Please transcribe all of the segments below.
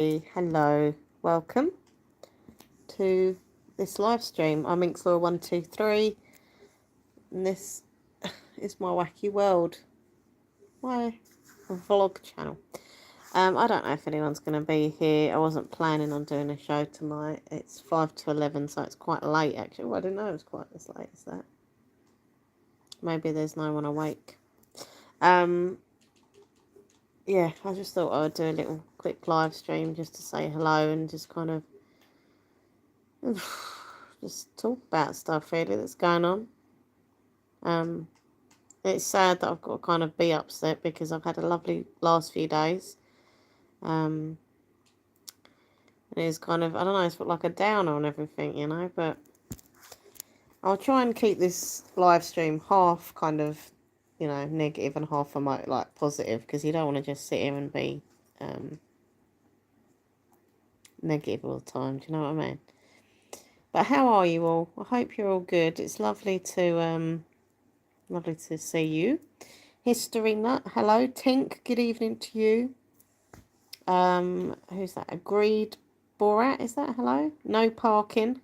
Hello, welcome to this live stream. I'm Inxlaw123 and this is my wacky world, my vlog channel. I don't know if anyone's going to be here. I wasn't planning on doing a show tonight. It's 5 to 11, so it's quite late actually. Well, I didn't know it was quite as late as that. Maybe there's no one awake. Yeah, I just thought I would do a little quick live stream just to say hello and just kind of just talk about stuff really that's going on. It's sad that I've got to kind of be upset because I've had a lovely last few days. And it's kind of, I don't know, it's put like a downer on everything, you know, but I'll try and keep this live stream half kind of, you know, negative and half like positive, because you don't want to just sit here and be negative all the time. Do you know what I mean? But how are you all? I hope you're all good. It's lovely to see you. History Nut, hello. Tink, good evening to you. Who's that? Agreed Borat, is that? Hello. No parking.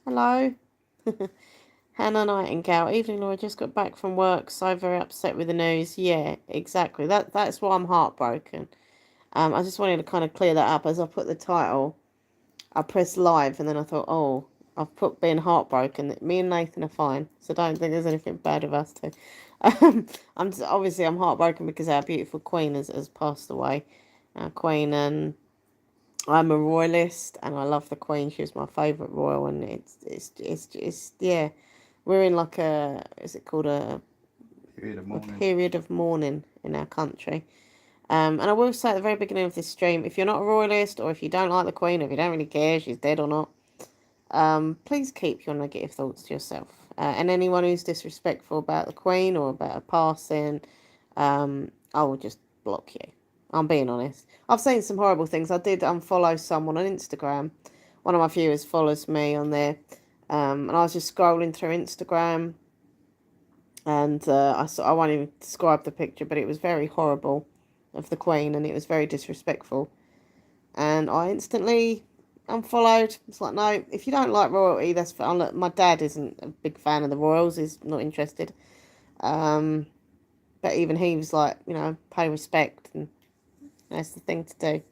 Hello. Hannah Nightingale, evening Laura, just got back from work, so very upset with the news. Yeah, exactly. That's why I'm heartbroken. I just wanted to kind of clear that up as I put the title. I pressed live and then I thought, oh, I've put being heartbroken. Me and Nathan are fine, so don't think there's anything bad with us two. I'm heartbroken because our beautiful Queen has passed away. Queen, and I'm a royalist and I love the Queen. She was my favourite royal, and it's yeah. We're in like is it called a period of mourning in our country. And I will say at the very beginning of this stream, if you're not a royalist or if you don't like the Queen, or if you don't really care she's dead or not, please keep your negative thoughts to yourself. And anyone who's disrespectful about the Queen or about her passing, I will just block you. I'm being honest. I've seen some horrible things. I did unfollow someone on Instagram. One of my viewers follows me on there. And I was just scrolling through Instagram. And I won't even describe the picture, but it was very horrible of the Queen. And it was very disrespectful. And I instantly unfollowed. It's like, no, if you don't like royalty, that's fine. Look, my dad isn't a big fan of the royals. He's not interested. But even he was like, you know, pay respect, and that's the thing to do.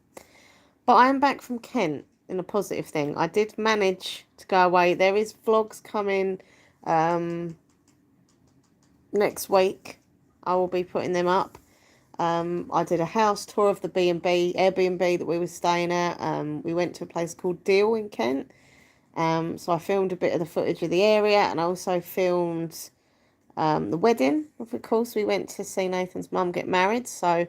But I am back from Kent in a positive thing. I did manage to go away. There is vlogs coming next week. I will be putting them up. I did a house tour of the Airbnb that we were staying at. We went to a place called Deal in Kent. So I filmed a bit of the footage of the area, and I also filmed the wedding. Of course, we went to see Nathan's mum get married. So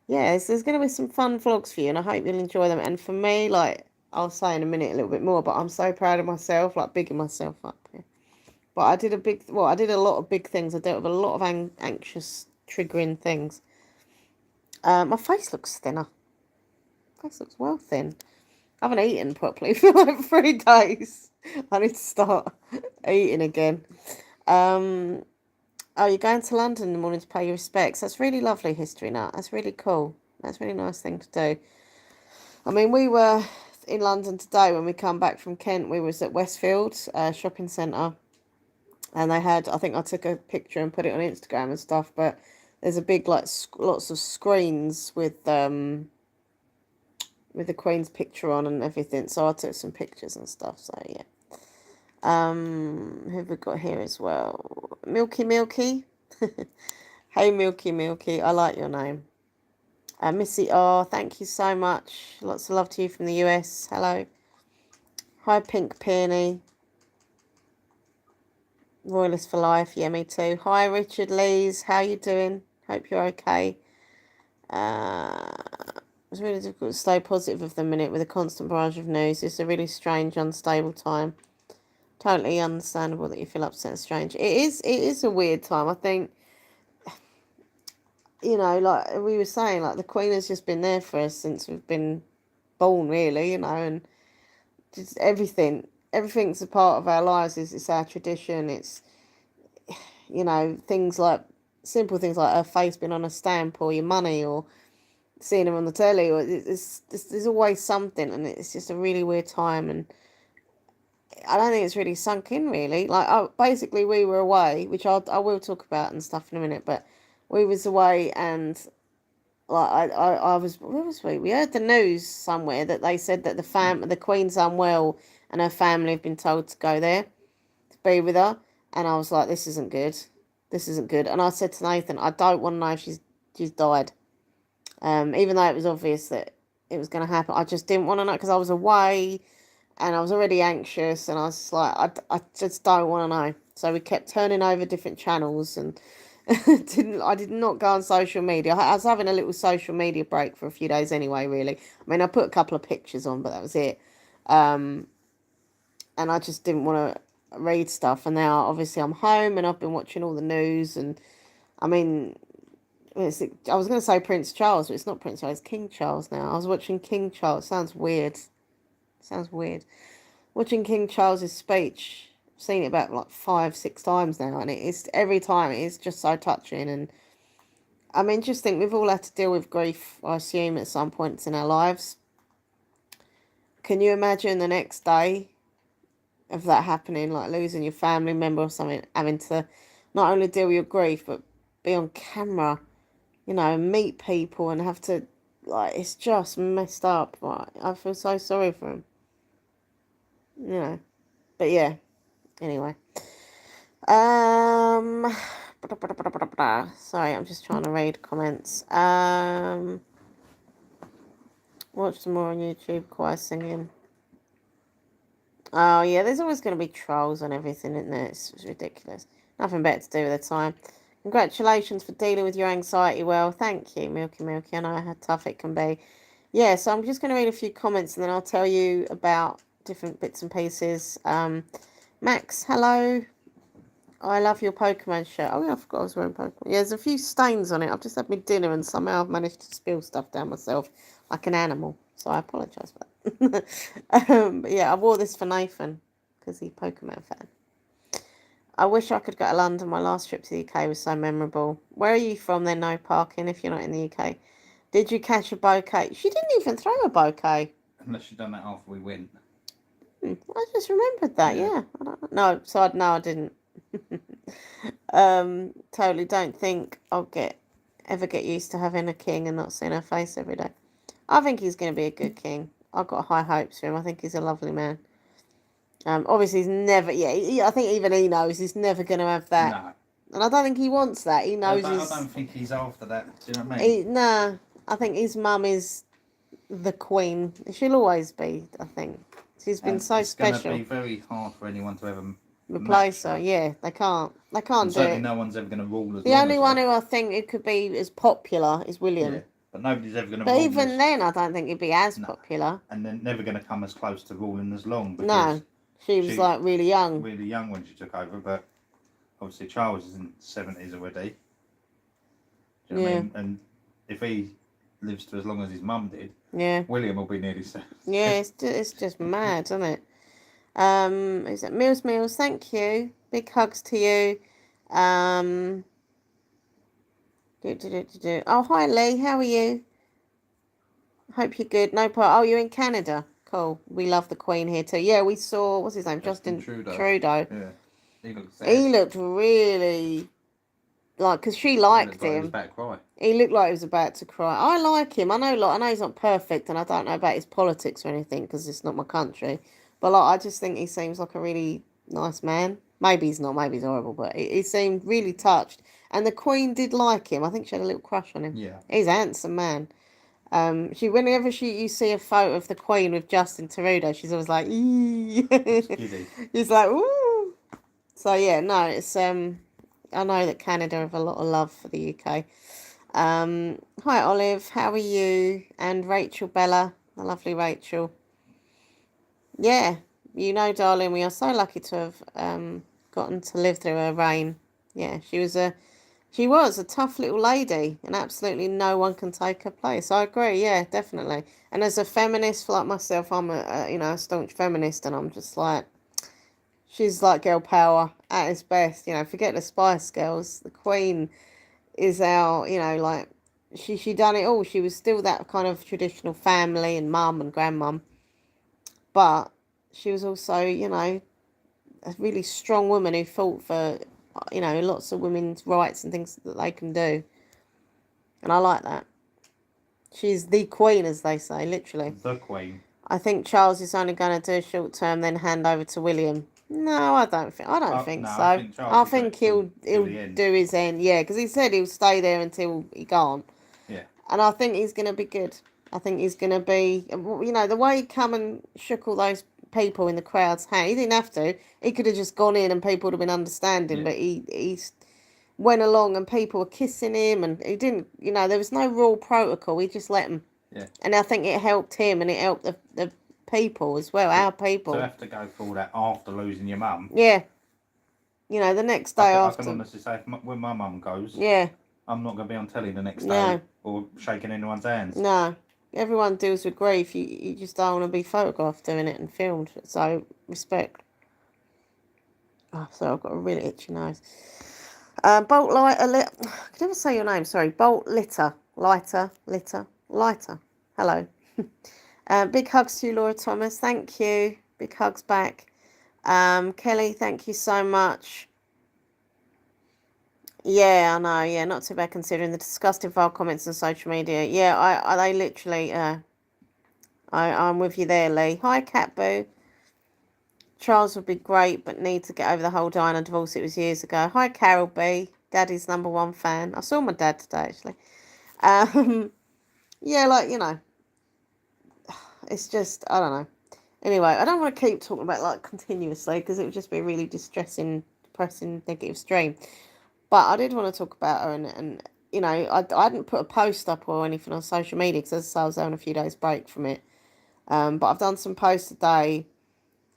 yeah, there's going to be some fun vlogs for you, and I hope you'll enjoy them. And for me, like, I'll say in a minute a little bit more, but I'm so proud of myself, like bigging myself up. Yeah. But I did a lot of big things. I dealt with a lot of anxious, triggering things. My face looks thinner. My face looks well thin. I haven't eaten properly for like 3 days. I need to start eating again. Oh, you're going to London in the morning to pay your respects. That's really lovely, History Nut. That's really cool. That's a really nice thing to do. I mean, we were in London today when we come back from Kent. We was at Westfield shopping centre. And they had, I think I took a picture and put it on Instagram and stuff. But there's a big, like, lots of screens with the Queen's picture on and everything. So I took some pictures and stuff. So, yeah. Who have we got here as well? Milky. Hey, Milky. I like your name. Missy R, thank you so much. Lots of love to you from the US. Hello. Hi, Pink Peony. Royalist for life. Yeah, me too. Hi, Richard Lees. How you doing? Hope you're okay. It's really difficult to stay positive of the minute with a constant barrage of news. It's a really strange, unstable time. Totally understandable that you feel upset and strange. It is a weird time. I think, you know, like we were saying, like the Queen has just been there for us since we've been born, really, you know, and just everything's a part of our lives. It's our tradition. It's, you know, things like simple things like her face being on a stamp, or your money, or seeing him on the telly, or there's always something, and it's just a really weird time, and I don't think it's really sunk in, really. Like, basically, we were away, which I will talk about and stuff in a minute, but we was away, and like I was, where was we? We heard the news somewhere that they said that the Queen's unwell, and her family have been told to go there to be with her, and I was like, this isn't good, and I said to Nathan, I don't want to know if she's died, even though it was obvious that it was going to happen. I just didn't want to know because I was away and I was already anxious, and I was just like, I just don't want to know. So we kept turning over different channels, and I did not go on social media. I was having a little social media break for a few days anyway, really. I mean, I put a couple of pictures on, but that was it. And I just didn't want to read stuff. And now, obviously, I'm home, and I've been watching all the news. And I mean, I was going to say Prince Charles, but it's not Prince Charles, it's King Charles now. I was watching King Charles. Sounds weird. Watching King Charles's speech. I've seen it about like 5-6 times now, and it's every time it is just so touching. And I mean, just think, we've all had to deal with grief, I assume, at some points in our lives. Can you imagine the next day of that happening, like losing your family member or something, having to not only deal with your grief, but be on camera, meet people and have to, like, it's just messed up. Right? I feel so sorry for him. But yeah, anyway. Sorry, I'm just trying to read comments. Watch some more on YouTube, choir singing. Oh yeah, there's always going to be trolls and everything, isn't there? It's ridiculous. Nothing better to do with the time. Congratulations for dealing with your anxiety well. Thank you, Milky. I know how tough it can be. Yeah, so I'm just going to read a few comments and then I'll tell you about different bits and pieces. Max, hello. I love your Pokemon shirt. Oh yeah, I forgot I was wearing Pokemon. Yeah, there's a few stains on it. I've just had my dinner and somehow I've managed to spill stuff down myself like an animal. So I apologise for that. But yeah, I wore this for Nathan because he's a Pokemon fan. I wish I could go to London. My last trip to the UK was so memorable. Where are you from then, no parking, if you're not in the UK? Did you catch a bouquet? She didn't even throw a bouquet. Unless she'd done that after we went. I just remembered that, yeah. I didn't. Totally don't think I'll ever get used to having a king and not seeing her face every day. I think he's going to be a good king. I've got high hopes for him. I think he's a lovely man. Obviously he's never. Yeah, I think even he knows he's never going to have that. No. And I don't think he wants that. He knows. I don't think he's after that. Do you know what I mean? Nah, I think his mum is the queen. She'll always be. I think she's been so special. It's going to be very hard for anyone to ever replace her. Yeah, they can't. They can't do it. No one's ever going to rule as the only one who I think it could be as popular is William. Yeah, but nobody's ever going to. But even then, I don't think he'd be as popular. And they're never going to come as close to ruling as long. No, she was like really young. Really young when she took over, but obviously Charles is in 70s already. Do you know what I mean? And if he lives to as long as his mum did, William will be nearly 70. Yeah, it's just mad, isn't it? Is it Meals? Thank you. Big hugs to you. Oh, hi Lee. How are you? Hope you're good. No problem. Oh, you're in Canada. Cool. We love the Queen here too. Yeah, we saw, what's his name? Justin Trudeau. Yeah. He looked really like, because she liked him. He was about to cry. He looked like he was about to cry. I like him. I know he's not perfect, and I don't know about his politics or anything because it's not my country. But I just think he seems like a really nice man. Maybe he's not. Maybe he's horrible, but he seemed really touched. And the Queen did like him. I think she had a little crush on him. Yeah. He's a handsome man. Whenever you see a photo of the Queen with Justin Trudeau, she's always like, eee. He's like, ooh. So yeah, no, it's I know that Canada have a lot of love for the UK. Hi Olive, how are you? And Rachel Bella, the lovely Rachel. Yeah, darling, we are so lucky to have gotten to live through her reign. Yeah, she was a tough little lady, and absolutely no one can take her place. I agree, yeah, definitely. And as a feminist like myself, I'm a staunch feminist, and I'm just like, she's like girl power at its best. Forget the Spice Girls. The Queen is our, she done it all. She was still that kind of traditional family and mum and grandmum, but she was also, you know, a really strong woman who fought for, you know, lots of women's rights and things that they can do. And I like that. She's the queen, as they say, literally. The queen. I think Charles is only going to do a short term, then hand over to William. No, I don't think. I don't think no, so. I think he'll do his end. Yeah, because he said he'll stay there until he can't. Yeah. And I think he's going to be good. I think he's going to be. You know, the way he come and shook all those people in the crowd's hand. He didn't have to. He could have just gone in and people would have been understanding. Yeah. But he went along and people were kissing him, and he didn't. You know, there was no rule protocol. He just let them. Yeah. And I think it helped him, and it helped the people as well, our people. To have to go through all that after losing your mum. Yeah. You know, the next day after. I can honestly say, when my mum goes, yeah, I'm not going to be on telly the next day or shaking anyone's hands. No. Everyone deals with grief. You just don't want to be photographed doing it and filmed. So, respect. Oh, so I've got a really itchy nose. Bolt lighter. I can never say your name. Sorry. Bolt litter. Lighter. Hello. Big hugs to you, Laura Thomas. Thank you. Big hugs back. Kelly, thank you so much. Yeah, I know. Yeah, not too bad considering the disgusting vile comments on social media. Yeah, they literally. I'm with you there, Lee. Hi, Cat Boo. Charles would be great, but need to get over the whole Diana divorce. It was years ago. Hi, Carol B. Daddy's #1 fan. I saw my dad today, actually. Yeah, like, you know, it's just, I don't know. Anyway, I don't want to keep talking about like continuously because it would just be a really distressing, depressing, negative stream. But I did want to talk about her, and you know, I hadn't put a post up or anything on social media because I was having a few days break from it. But I've done some posts today,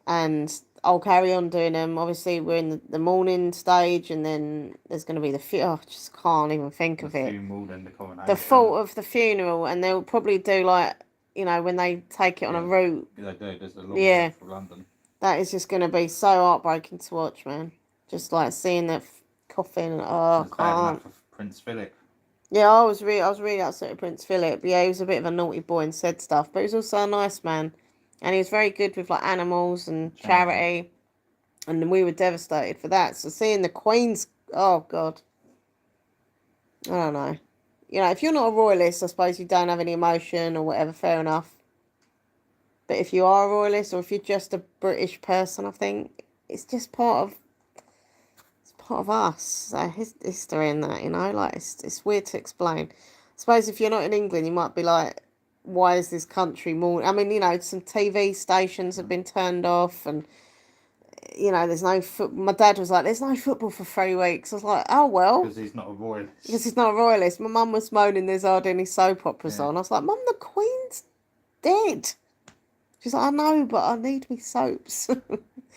and I'll carry on doing them. Obviously, we're in the morning stage, and then there's going to be I just can't even think of it. Funeral, then the coronation. The thought of the funeral, and they'll probably do like, you know, when they take it on a route. Yeah, they do. There's a long route for London. That is just going to be so heartbreaking to watch, man. Just like seeing that coffin. Oh, I can't. For Prince Philip. Yeah, I was really upset with Prince Philip. Yeah, he was a bit of a naughty boy and said stuff, but he was also a nice man, and he was very good with like animals and charity. And we were devastated for that. So seeing the Queen's, oh God, I don't know. You know, if you're not a royalist, I suppose you don't have any emotion or whatever. Fair enough. But if you are a royalist, or if you're just a British person, I think it's just part of us. So history and that, you know, like it's weird to explain. I suppose if you're not in England, you might be like, why is this country more? I mean, you know, some TV stations have been turned off, and you know, there's no my dad was like, there's no football for 3 weeks. I was like, oh well, because he's not a royalist. Because he's not a royalist. My mum was moaning there's hardly any soap operas on. I was like, Mum, the Queen's dead. She's like, I know, but I need me soaps.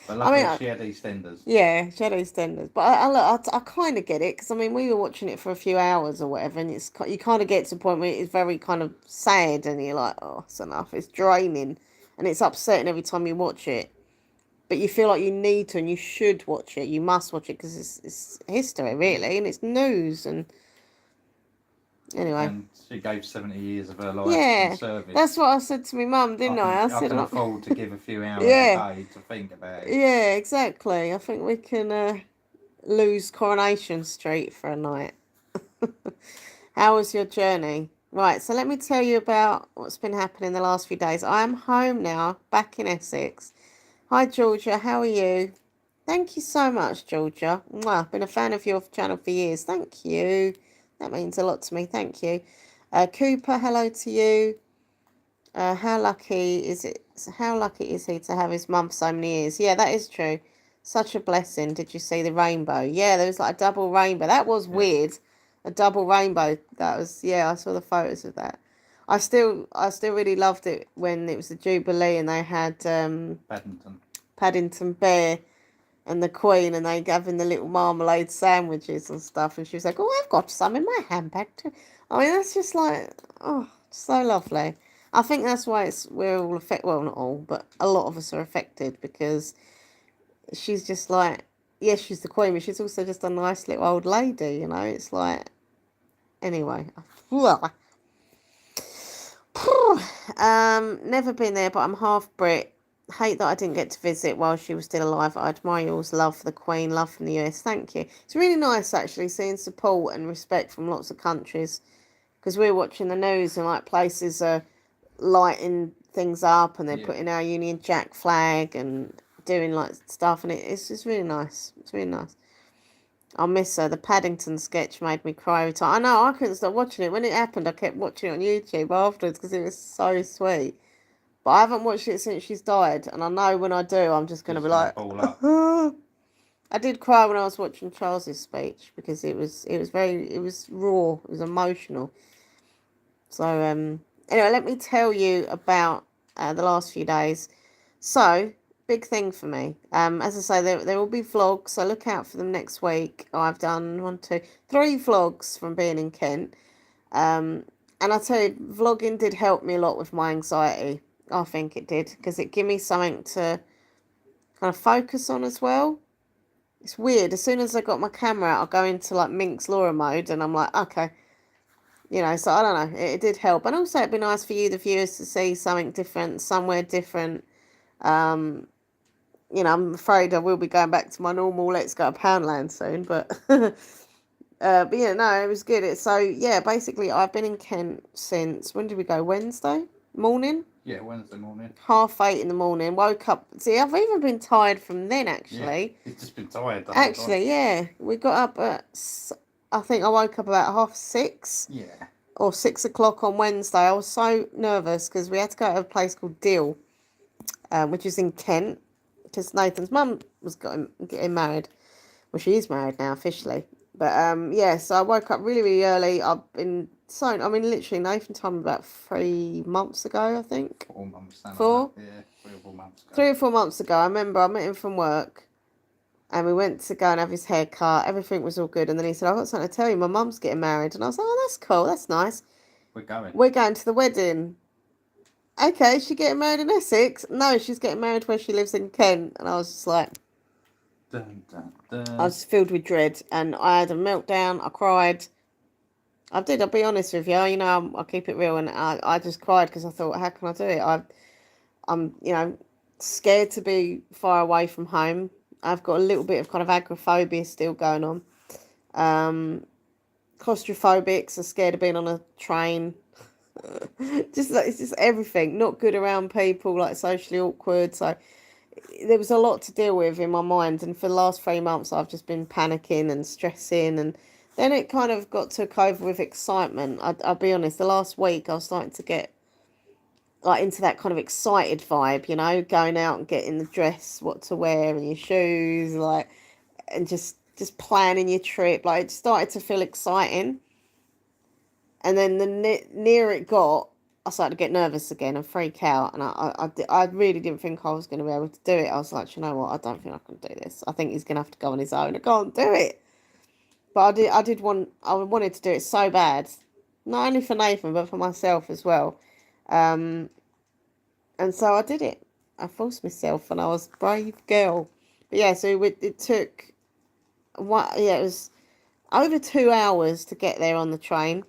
But luckily she had EastEnders. Yeah, she had EastEnders. But I kind of get it, because I mean, we were watching it for a few hours or whatever, and you kind of get to a point where it's very kind of sad, and you're like, oh, it's enough. It's draining, and it's upsetting every time you watch it. But you feel like you need to, and you should watch it. You must watch it because it's history, really, and it's news. And anyway, and she gave 70 years of her life in service. That's what I said to my mum, didn't I? I can afford to give a few hours a day to think about it. Yeah, exactly. I think we can lose Coronation Street for a night. How was your journey? Right, so let me tell you about what's been happening the last few days. I am home now, back in Essex. Hi, Georgia. How are you? Thank you so much, Georgia. I've been a fan of your channel for years. Thank you. That means a lot to me. Thank you. Cooper, hello to you. How lucky is he to have his mum for so many years? Yeah, that is true. Such a blessing. Did you see the rainbow? Yeah, there was like a double rainbow. That was weird. A double rainbow. That was, I saw the photos of that. I still really loved it when it was the Jubilee and they had Paddington Bear and the Queen, and they having the little marmalade sandwiches and stuff, and she was like, oh, I've got some in my handbag too. I mean, that's just like, oh, so lovely. I think that's why we're all affected, well, not all, but a lot of us are affected, because she's just like, yes, she's the Queen, but she's also just a nice little old lady, you know. It's like, Anyway. Never been there, but I'm half Brit. Hate that I didn't get to visit while she was still alive. I admire yours. Love for the Queen. Love from the US. Thank you. It's really nice, actually, seeing support and respect from lots of countries. Because we're watching the news and, like, places are lighting things up and they're putting our Union Jack flag and doing, like, stuff. And it's just really nice. It's really nice. I'll miss her. The Paddington sketch made me cry every time. I know, I couldn't stop watching it. When it happened, I kept watching it on YouTube afterwards because it was so sweet. But I haven't watched it since she's died. And I know when I do, I'm just going to be like... I did cry when I was watching Charles's speech because it was raw. It was emotional. So, anyway, let me tell you about the last few days. So... big thing for me. As I say, there will be vlogs, so look out for them next week. I've done 3 vlogs from being in Kent. And I tell you, vlogging did help me a lot with my anxiety. I think it did, because it gave me something to kind of focus on as well. It's weird. As soon as I got my camera out, I'll go into like Minx Laura mode, and I'm like, okay. You know, so I don't know. It did help. And also it'd be nice for you, the viewers, to see something different, somewhere different. You know, I'm afraid I will be going back to my normal let's go to Poundland soon, but yeah, no, it was good. So yeah, basically I've been in Kent since, when did we go? Wednesday morning? Yeah, Wednesday morning. 8:30 in the morning. Woke up. See, I've even been tired from then, actually. Yeah, you've just been tired. Actually, yeah. We got up at, I think I woke up about 6:30. Yeah. Or 6 o'clock on Wednesday. I was so nervous because we had to go to a place called Deal, which is in Kent. Because Nathan's mum was getting married. Well, she is married now officially. But yeah, so I woke up really, really early. Literally Nathan told me about 3 months ago, I think. 4 months. 4? Yeah, 3 or 4 months ago. 3 or 4 months ago. I remember I met him from work and we went to go and have his hair cut. Everything was all good. And then he said, I've got something to tell you. My mum's getting married. And I was like, oh, that's cool. That's nice. We're going to the wedding. Okay, is she getting married in Essex? No, she's getting married where she lives in Kent. And I was just like... Dun, dun, dun. I was filled with dread. And I had a meltdown. I cried. I'll be honest with you. You know, I'll keep it real. And I just cried because I thought, how can I do it? I'm, you know, scared to be far away from home. I've got a little bit of kind of agoraphobia still going on. Claustrophobic, so scared of being on a train. It's just everything. Not good around people, like socially awkward. So there was a lot to deal with in my mind. And for the last 3 months, I've just been panicking and stressing. And then it kind of took over with excitement. I'll be honest, the last week I was starting to get like into that kind of excited vibe, you know, going out and getting the dress, what to wear and your shoes, like, and just planning your trip. Like, it started to feel exciting. And then the nearer it got, I started to get nervous again and freak out. And I really didn't think I was going to be able to do it. I was like, you know what? I don't think I can do this. I think he's going to have to go on his own. I can't do it. But I wanted to do it so bad. Not only for Nathan, but for myself as well. And so I did it. I forced myself and I was a brave girl. But yeah, so it took, it was over 2 hours to get there on the train.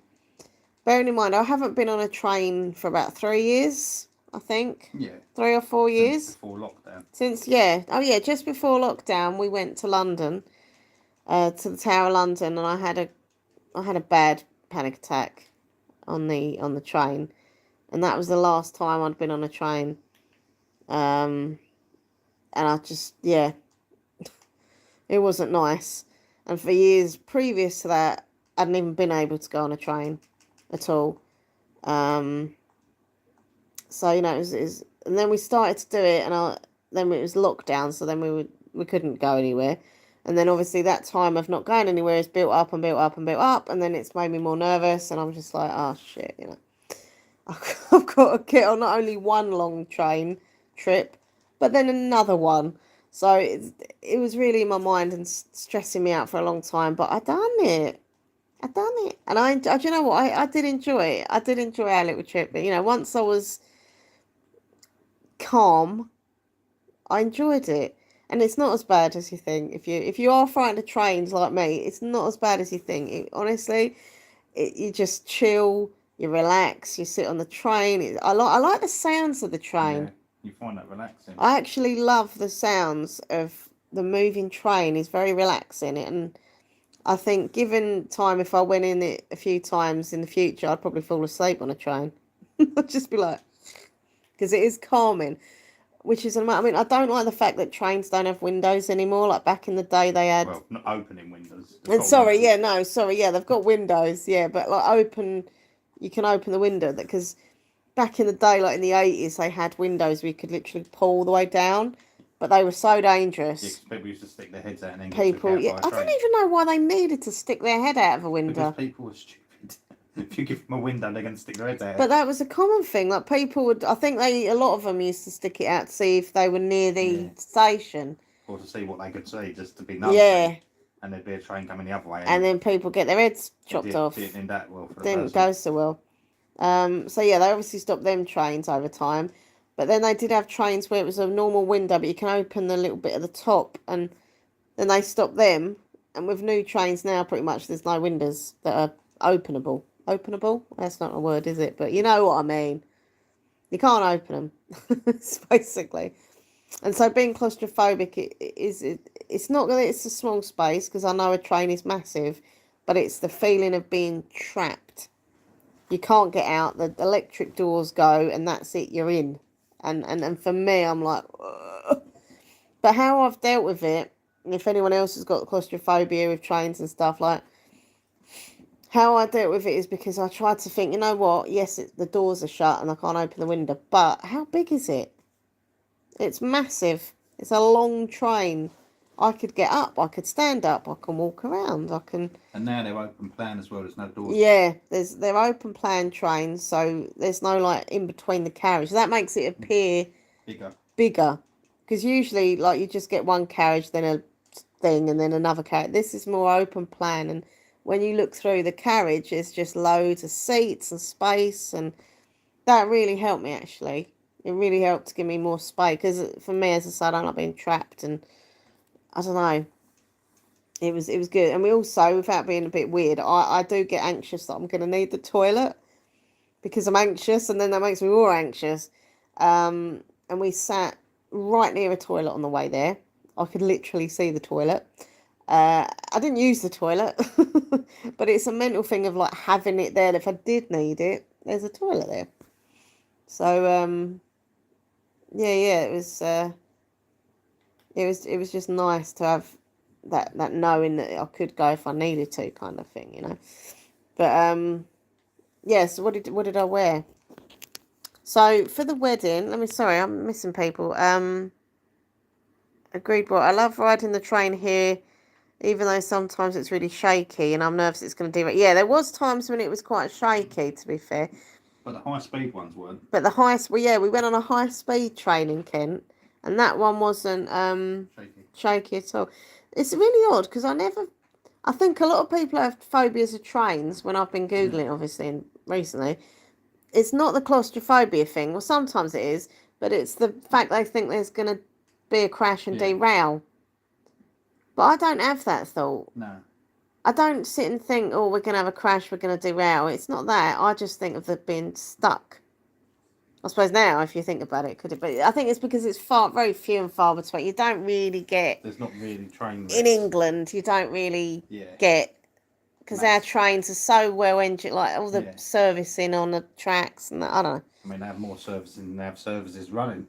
Bearing in mind, I haven't been on a train for about 3 years, I think. Yeah. 3 or 4 years. Since before lockdown. Just before lockdown, we went to London, to the Tower of London, and I had a bad panic attack on the train, and that was the last time I'd been on a train. And I just, it wasn't nice. And for years previous to that, I hadn't even been able to go on a train at all. So, you know, it was, and then we started to do it, and then it was lockdown, so then we couldn't go anywhere. And then obviously that time of not going anywhere is built up and built up and built up, and then it's made me more nervous, and I'm just like, oh shit, you know. I've got to get on not only one long train trip, but then another one. So it was really in my mind and stressing me out for a long time, but I done it. And do you know what? I did enjoy it. I did enjoy our little trip. But, you know, once I was calm, I enjoyed it. And it's not as bad as you think. If you are frightened of trains like me, it's not as bad as you think. Honestly, you just chill, you relax, you sit on the train. I like the sounds of the train. Yeah, you find that relaxing. I actually love the sounds of the moving train. It's very relaxing, and I think given time, if I went in it a few times in the future, I'd probably fall asleep on a train. I'd just be like, because it is calming. Which is, I mean, I don't like the fact that trains don't have windows anymore. Like back in the day, they had. Well, not opening windows. And they've got windows, yeah, but like you can open the window because back in the day, like in the 80s, they had windows where you could literally pull all the way down, but they were so dangerous. Yeah, 'cause people used to stick their heads out and then People, get I don't even know why they needed to stick their head out of a window. Because people were stupid. If you give them a window, they're going to stick their heads out. But that was a common thing. Like people would, I think a lot of them used to stick it out to see if they were near the station. Or to see what they could see, just to be nosy. Yeah. And there'd be a train coming the other way. And then people get their heads chopped off. Didn't that well for the Didn't person. go so well. So yeah, they obviously stopped them trains over time. But then they did have trains where it was a normal window, but you can open the little bit at the top, and then they stopped them. And with new trains now, pretty much there's no windows that are openable. Openable? That's not a word, is it? But you know what I mean. You can't open them, basically. And so being claustrophobic, it's not that it's a small space, because I know a train is massive, but it's the feeling of being trapped. You can't get out, the electric doors go, and that's it, you're in. And for me, I'm like, ugh. But how I've dealt with it, and if anyone else has got claustrophobia with trains and stuff, like, how I dealt with it is because I tried to think, you know what, yes, the doors are shut and I can't open the window, but how big is it? It's massive. It's a long train. I could get up, I could stand up, I can walk around, I can... And now they're open plan as well, there's no doors. Yeah, they're open plan trains, so there's no, like, in between the carriage. That makes it appear... Bigger. Because usually, like, you just get one carriage, then a thing, and then another carriage. This is more open plan, and when you look through the carriage, it's just loads of seats and space, and that really helped me, actually. It really helped to give me more space, because for me, as I said, I don't like being trapped, and I don't know. It was good. And we also, without being a bit weird, I do get anxious that I'm going to need the toilet, because I'm anxious, and then that makes me more anxious. And we sat right near a toilet on the way there. I could literally see the toilet. I didn't use the toilet, but it's a mental thing of like having it there. If I did need it, there's a toilet there. So yeah, it was just nice to have that knowing that I could go if I needed to, kind of thing, you know. But yeah. So what did I wear? So for the wedding, I'm missing people. Agreed. Well, I love riding the train here, even though sometimes it's really shaky and I'm nervous it's going to derail. Yeah, there was times when it was quite shaky, to be fair. But the high-speed ones weren't. But we went on a high-speed train in Kent, and that one wasn't shaky at all. It's really odd, because I think a lot of people have phobias of trains, when I've been Googling, obviously, and recently. It's not the claustrophobia thing. Well, sometimes it is, but it's the fact they think there's going to be a crash and derail. But I don't have that thought. No. I don't sit and think, oh, we're going to have a crash, we're going to derail. It's not that. I just think of being stuck. I suppose now, if you think about it, could it be? I think it's because it's very few and far between. You don't really get... There's not really train wrecks. In England, you don't really get... Because our trains are so well engineered, like all the servicing on the tracks and that, I don't know. I mean, they have more servicing than they have services running.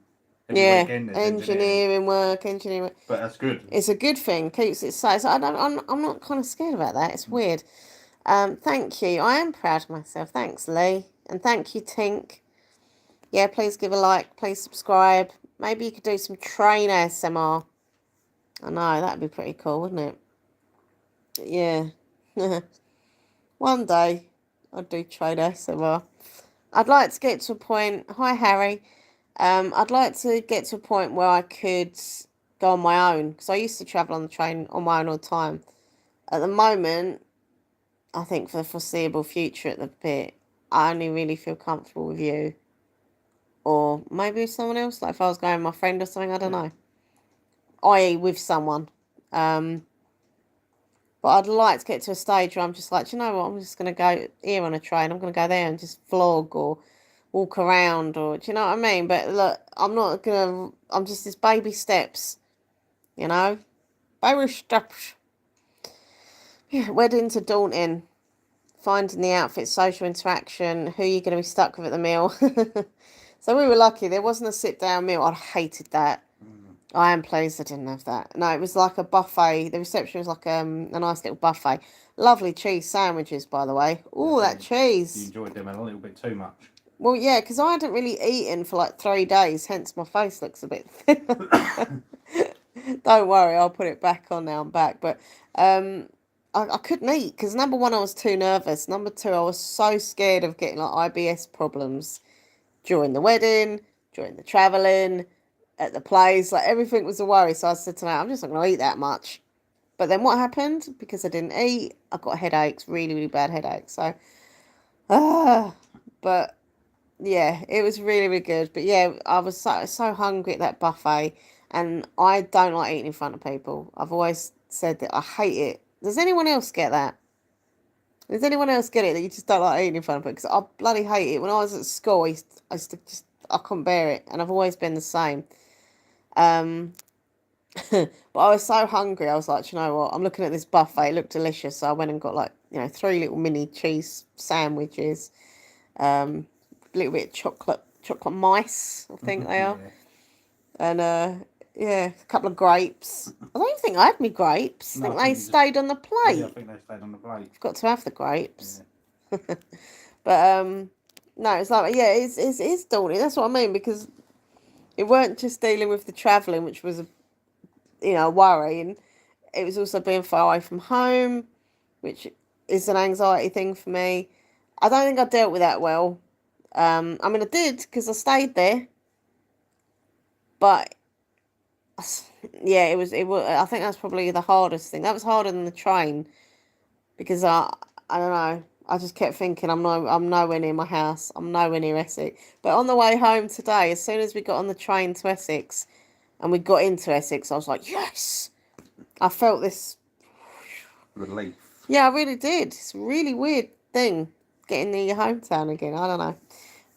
Engineering work. But that's good. It's a good thing. Keeps it safe. So I'm not kind of scared about that. It's weird. Thank you. I am proud of myself. Thanks, Lee. And thank you, Tink. Yeah, please give a like. Please subscribe. Maybe you could do some train ASMR. I know, that'd be pretty cool, wouldn't it? Yeah. One day I'd do train ASMR. I'd like to get to a point... Hi, Harry. I'd like to get to a point where I could go on my own, because I used to travel on the train on my own all the time. At the moment, I think for the foreseeable future at the bit, I only really feel comfortable with you. Or maybe with someone else, like if I was going with my friend or something, I don't know. I.e. with someone. But I'd like to get to a stage where I'm just like, you know what, I'm just going to go here on a train. I'm going to go there and just vlog or walk around, or do you know what I mean? But look, I'm not going to, I'm just this baby steps, you know? Baby steps. Yeah, weddings are daunting. Finding the outfit, social interaction, who you're going to be stuck with at the meal. So we were lucky. There wasn't a sit-down meal. I hated that. I am pleased I didn't have that. No, it was like a buffet. The reception was like a nice little buffet. Lovely cheese sandwiches, by the way. Oh, that cheese. You enjoyed them a little bit too much. Well, yeah, because I hadn't really eaten for like 3 days, hence my face looks a bit thin. Don't worry, I'll put it back on now. I'm back. But I couldn't eat because number one, I was too nervous. Number two, I was so scared of getting like IBS problems during the wedding, during the travelling, at the place. Like everything was a worry. So I said to her, I'm just not going to eat that much. But then what happened? Because I didn't eat, I got headaches, really, really bad headaches. So, but yeah, it was really, really good. But yeah, I was so hungry at that buffet, and I don't like eating in front of people. I've always said that I hate it. Does anyone else get that? Does anyone else get it that you just don't like eating in front of people? Because I bloody hate it. When I was at school, I used to just, I couldn't bear it, and I've always been the same. But I was so hungry. I was like, you know what? I'm looking at this buffet. It looked delicious. So I went and got like, 3 little mini cheese sandwiches, a little bit of chocolate mice, I think they are, and yeah, a couple of grapes. I don't think I had my grapes. I think they stayed on the plate. Yeah, I think they stayed on the plate. You've got to have the grapes. Yeah. But no, it's like, yeah, it's daunting. That's what I mean, because it weren't just dealing with the travelling, which was a worry, and it was also being far away from home, which is an anxiety thing for me. I don't think I dealt with that well. I mean, I did because I stayed there, but yeah, it was. I think that's probably the hardest thing. That was harder than the train, because I don't know. I just kept thinking I'm nowhere near my house. I'm nowhere near Essex. But on the way home today, as soon as we got on the train to Essex, and we got into Essex, I was like, yes! I felt this relief. Yeah, I really did. It's a really weird thing, getting near your hometown again. I don't know.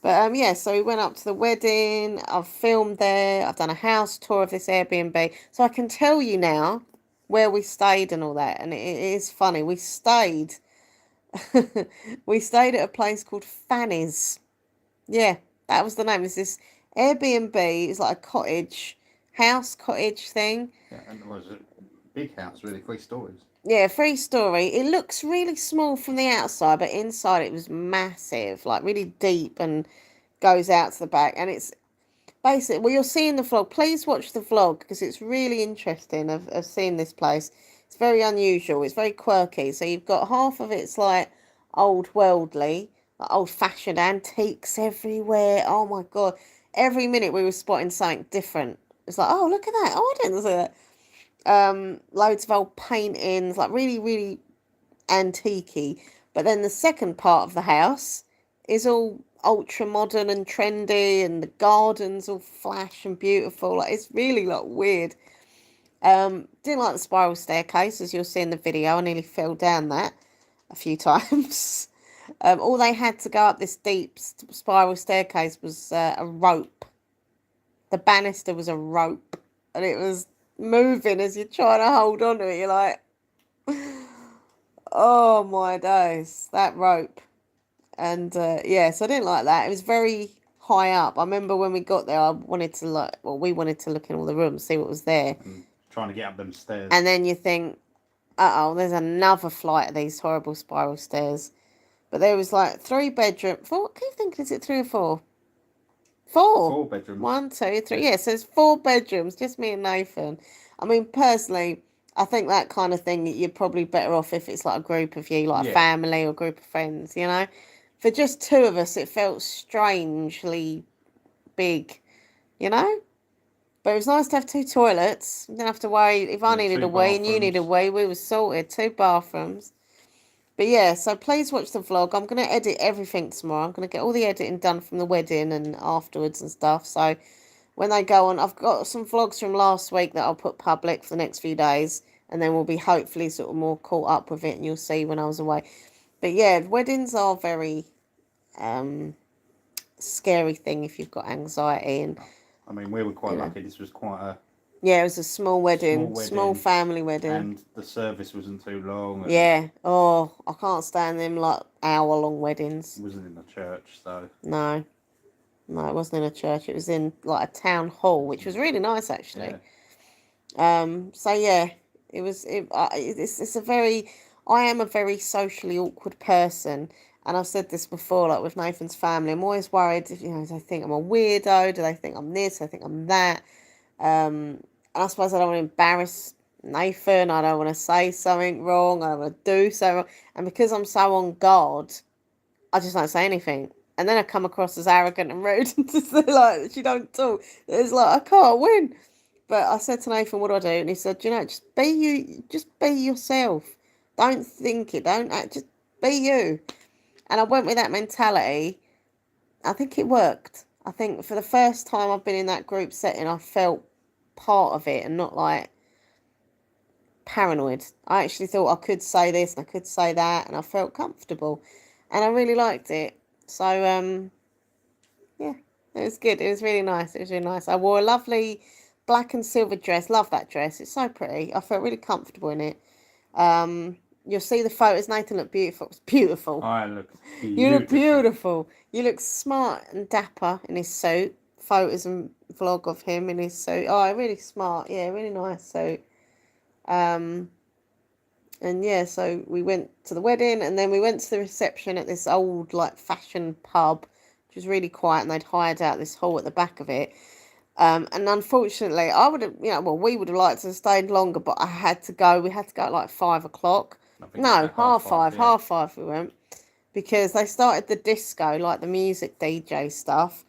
But yeah, so we went up to the wedding. I've filmed there. I've done a house tour of this Airbnb. So I can tell you now where we stayed and all that. And it is funny. We stayed we stayed at a place called Fanny's. Yeah, that was the name. It's this Airbnb. It's like a cottage thing. Yeah, and it was a big house, really, 3 stories. Yeah, 3-story. It looks really small from the outside, but inside it was massive, like really deep, and goes out to the back. And it's basically, well, you'll see in the vlog. Please watch the vlog because it's really interesting of seeing this place. It's very unusual. It's very quirky. So you've got half of it's like old worldly, like old-fashioned antiques everywhere. Oh my God. Every minute we were spotting something different. It's like, oh, look at that. Oh, I didn't see that. Loads of old paintings, like really, really antiquey. But then the second part of the house is all ultra modern and trendy, and the gardens all flash and beautiful. Like, it's really like weird. Didn't like the spiral staircase, as you'll see in the video. I nearly fell down that a few times. All they had to go up this deep spiral staircase was a rope. The banister was a rope, and it was moving as you're trying to hold on to it. You're like, oh my days, that rope. And yeah, so I didn't like that. It was very high up. I remember when we got there, we wanted to look in all the rooms, see what was there. And trying to get up them stairs. And then you think, there's another flight of these horrible spiral stairs. But there was like 3 bedrooms. 4, I keep thinking, is it 3 or 4? 4. 4 bedrooms. 1, 2, 3. Yeah, so there's 4 bedrooms, just me and Nathan. I mean, personally, I think that kind of thing, you're probably better off if it's like a group of you, like a family or a group of friends, you know? For just 2 of us, it felt strangely big, you know? But it was nice to have 2 toilets. You didn't have to worry if I needed a wee and you needed a wee. We were sorted. 2 bathrooms. But yeah, so please watch the vlog. I'm going to edit everything tomorrow. I'm going to get all the editing done from the wedding and afterwards and stuff. So when they go on, I've got some vlogs from last week that I'll put public for the next few days. and then we'll be hopefully sort of more caught up with it, and you'll see when I was away. But yeah, weddings are very scary thing if you've got anxiety. And I mean, we were quite lucky. This was quite a it was a small wedding, small family wedding, and the service wasn't too long. Yeah. Oh, I can't stand them like hour-long weddings. It wasn't in the church, so no, it wasn't in a church. It was in like a town hall, which was really nice actually. So yeah, it was. It's a very. I am a very socially awkward person. And I've said this before, like with Nathan's family, I'm always worried if, do they think I'm a weirdo? Do they think I'm this? Do they think I'm that? And I suppose I don't want to embarrass Nathan. I don't want to say something wrong. I don't want to do something wrong. And because I'm so on guard, I just don't say anything. And then I come across as arrogant and rude. And just like, she don't talk. It's like, I can't win. But I said to Nathan, what do I do? And he said, just be you. Just be yourself. Don't think it. Don't act. Just be you. And I went with that mentality. I think it worked. I think for the first time I've been in that group setting, I felt part of it and not like paranoid. I actually thought I could say this and I could say that, and I felt comfortable. And I really liked it. So, yeah, it was good. It was really nice. It was really nice. I wore a lovely black and silver dress. Love that dress. It's so pretty. I felt really comfortable in it. You'll see the photos. Nathan looked beautiful. It was beautiful. I look beautiful. You look beautiful. You look smart and dapper in his suit. Photos and vlog of him in his suit. Oh, really smart. Yeah, really nice suit. And yeah, so we went to the wedding, and then we went to the reception at this old like fashion pub, which was really quiet, and they'd hired out this hall at the back of it. And unfortunately, I would have, we would have liked to have stayed longer, but I had to go. We had to go at like 5 o'clock. No, half five. Yeah. Half five we went, because they started the disco, like the music DJ stuff.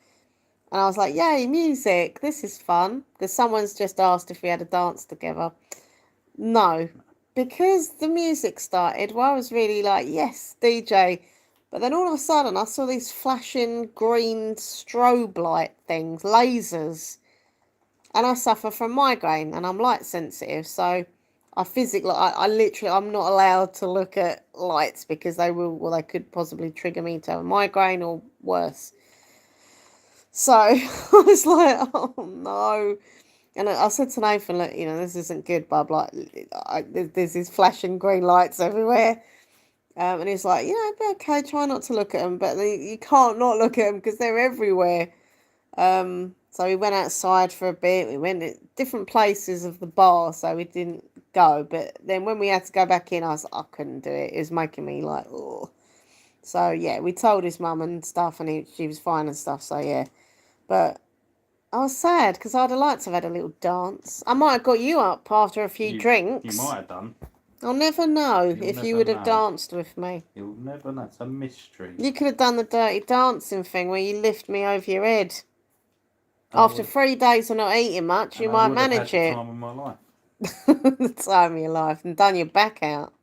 And I was like, yay, music, this is fun. Because someone's just asked if we had a dance together. No, because the music started, well, I was really like, yes, DJ. But then all of a sudden I saw these flashing green strobe light things, lasers. And I suffer from migraine, and I'm light sensitive, so I literally, I'm not allowed to look at lights because they could possibly trigger me to have a migraine or worse. So I was like, oh no. And I said to Nathan, look, this isn't good, bub. Like, there's these flashing green lights everywhere. And he's like, it'd be okay, try not to look at them. But you can't not look at them because they're everywhere. So we went outside for a bit. We went at different places of the bar, so we didn't go. But then when we had to go back in, I couldn't do it. It was making me like, oh. So yeah, we told his mum and stuff, and she was fine and stuff. So yeah, but I was sad because I'd have liked to have had a little dance. I might have got you up after a few drinks. You might have done. I'll never know if you would have danced with me. You'll never know. It's a mystery. You could have done the dirty dancing thing where you lift me over your head. After 3 days of not eating much, you might manage it. The time of my life. The time of your life, and done your back out.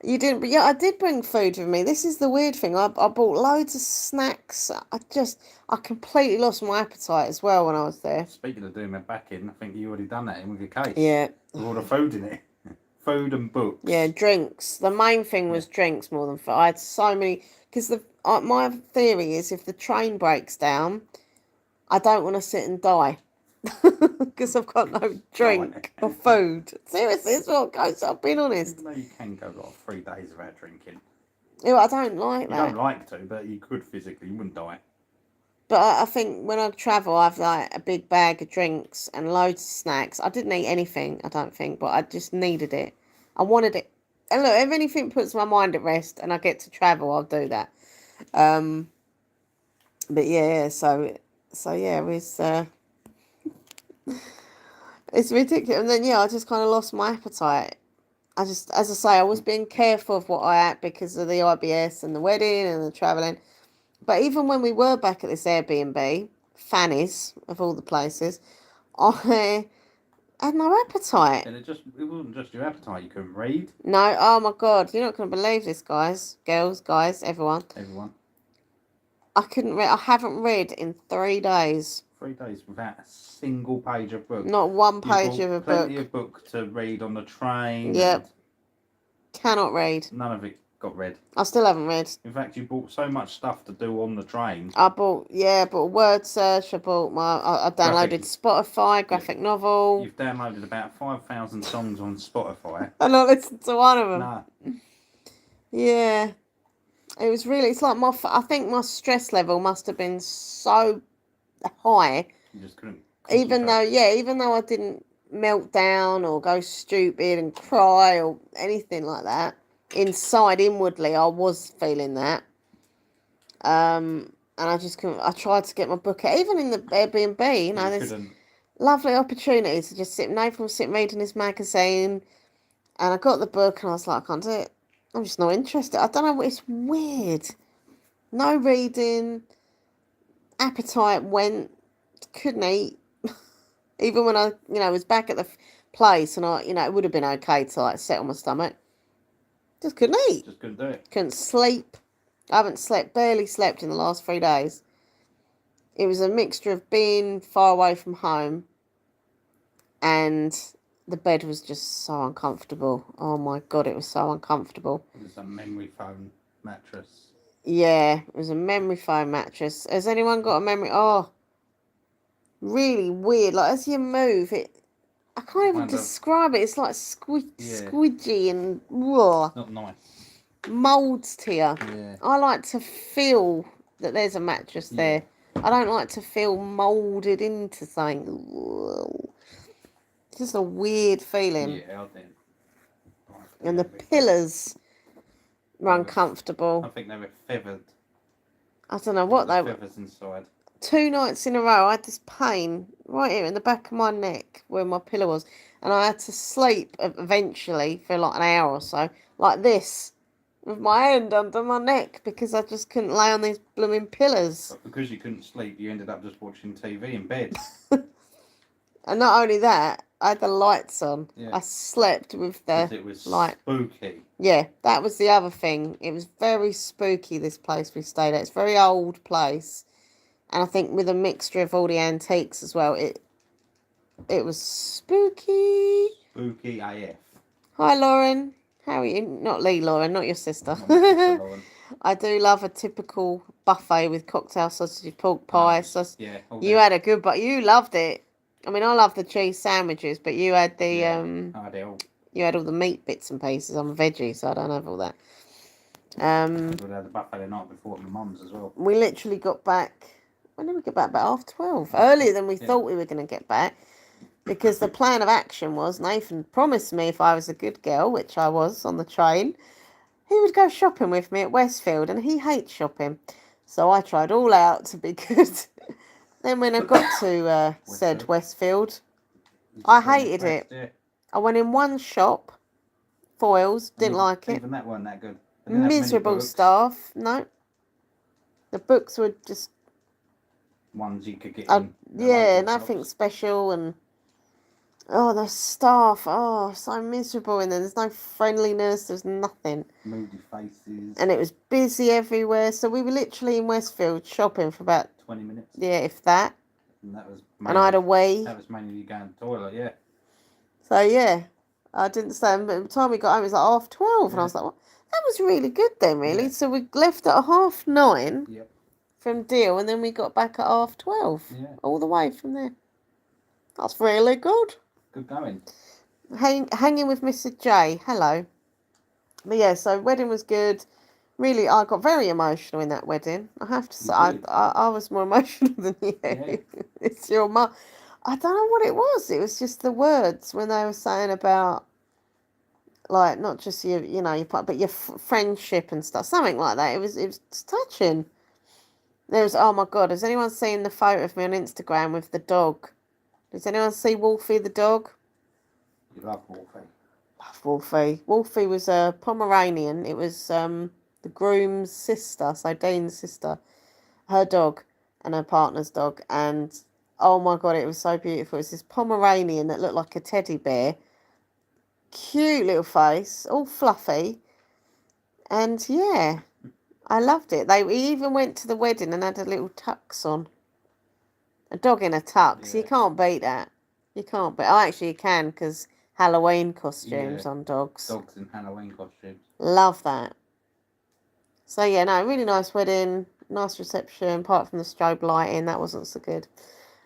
You didn't, but yeah, I did bring food with me. This is the weird thing. I bought loads of snacks. I completely lost my appetite as well when I was there. Speaking of doing my back in, I think you already done that in with your case. Yeah. With all the food in it. Food and books. Yeah, drinks. The main thing was drinks more than food. I had so many, because my theory is if the train breaks down, I don't want to sit and die. Because I've got no drink or food. Seriously, it's what goes. I've been honest. No, you can go like 3 days without drinking. Yeah, I don't like that. You don't like to, but you could physically. You wouldn't die. But I think when I travel, I have like a big bag of drinks and loads of snacks. I didn't eat anything, I don't think, but I just needed it. I wanted it. And look, if anything puts my mind at rest and I get to travel, I'll do that. But yeah, so yeah, it was. It's ridiculous. And then, yeah, I just kind of lost my appetite. As I say, I was being careful of what I ate because of the IBS and the wedding and the travelling. But even when we were back at this Airbnb, Fanny's, of all the places, I had no appetite. And it wasn't just your appetite, you couldn't read. No, oh my God, you're not going to believe this, guys, girls, guys, everyone. Everyone. I couldn't read. I haven't read in 3 days. 3 days without a single page of book. Not one page of a plenty book. of book to read on the train. Yep. Cannot read. None of it got read. I still haven't read. In fact, you bought so much stuff to do on the train. I bought word search. I downloaded Spotify, graphic novel. You've downloaded about 5,000 songs on Spotify. I not listened to one of them. No. Yeah. It was really, it's like I think my stress level must have been so high. You just couldn't. Even though I didn't melt down or go stupid and cry or anything like that, inwardly, I was feeling that. And I just couldn't. I tried to get my book out, even in the Airbnb. You know, there's lovely opportunities to just sit. Nathan was sitting reading his magazine, and I got the book, and I was like, I can't do it. I'm just not interested. I don't know. It's weird. No reading. Appetite went. Couldn't eat. Even when I, was back at the place, and it would have been okay to like sit on my stomach. Just couldn't eat. Just couldn't do it. Couldn't sleep. I haven't barely slept in the last 3 days. It was a mixture of being far away from home, and the bed was just so uncomfortable. Oh my God, it was so uncomfortable. It was a memory foam mattress. Yeah, it was a memory foam mattress. Has anyone got a memory? Oh, really weird. Like as you move, I can't even describe it. It's like squidgy and raw. It's not nice. Molds to you. Yeah. I like to feel that there's a mattress there. I don't like to feel moulded into something. It's just a weird feeling. Yeah, I did. And the pillars were uncomfortable. I think they were feathered. I don't know what they were. Feathers inside. 2 nights in a row, I had this pain right here in the back of my neck where my pillow was. And I had to sleep eventually for like an hour or so, like this, with my hand under my neck because I just couldn't lay on these blooming pillars. But because you couldn't sleep, you ended up just watching TV in bed. And not only that, I had the lights on. Yeah. I slept with the it was light. Spooky. Yeah, that was the other thing. It was very spooky, this place we stayed at. It's a very old place. And I think with a mixture of all the antiques as well, it was spooky. Spooky AF. Hi, Lauren. How are you? Not Lee, Lauren, not your sister. Not my sister, Lauren. I do love a typical buffet with cocktail sausage, pork pie, sausage. Yeah. You had a good, but you loved it. I mean, I love the cheese sandwiches, but you had the I had it all. You had all the meat bits and pieces. I'm a veggie, so I don't have all that. We had the buffet the night before at my mum's as well. We literally got back. When did we get back? About 12:30. Earlier than we thought we were going to get back. Because the plan of action was Nathan promised me if I was a good girl, which I was on the train, he would go shopping with me at Westfield, and he hates shopping. So I tried all out to be good. Then when I got to said Westfield, I hated it. Yeah. I went in one shop, Foyles, didn't like it. Even that weren't that good. Miserable staff. No. The books were just ones you could get in. Yeah, nothing special, and the staff, so miserable, and then there's no friendliness, there's nothing. Moody faces. And it was busy everywhere, so we were literally in Westfield shopping for about 20 minutes. Yeah, if that. And that was mainly, and I had a wee. That was mainly you going to the toilet, yeah. So yeah, I didn't stand, but by the time we got home it was like 12:30, and I was like, well, that was really good then, really. Yeah. So we left at 9:30. Yep. From Deal, and then we got back at 12:30. Yeah. All the way from there. That's really good. Good going. Hanging with Mr. J. Hello. But yeah, so wedding was good. Really, I got very emotional in that wedding. I have to say, I was more emotional than you. Yeah. It's your mum. I don't know what it was. It was just the words when they were saying about, like, not just your but your friendship and stuff, something like that. It was touching. There's, oh my God, has anyone seen the photo of me on Instagram with the dog? Does anyone see Wolfie the dog? You love Wolfie. Love Wolfie. Wolfie was a Pomeranian. It was the groom's sister, so Dean's sister, her dog and her partner's dog. And oh my God, it was so beautiful. It was this Pomeranian that looked like a teddy bear. Cute little face, all fluffy. And yeah, I loved it. We even went to the wedding and had a little tux on. A dog in a tux. Yeah. You can't beat that. You can't beat. Oh, actually, you can because Halloween costumes on dogs. Dogs in Halloween costumes. Love that. So yeah, no, really nice wedding, nice reception. Apart from the strobe lighting, that wasn't so good.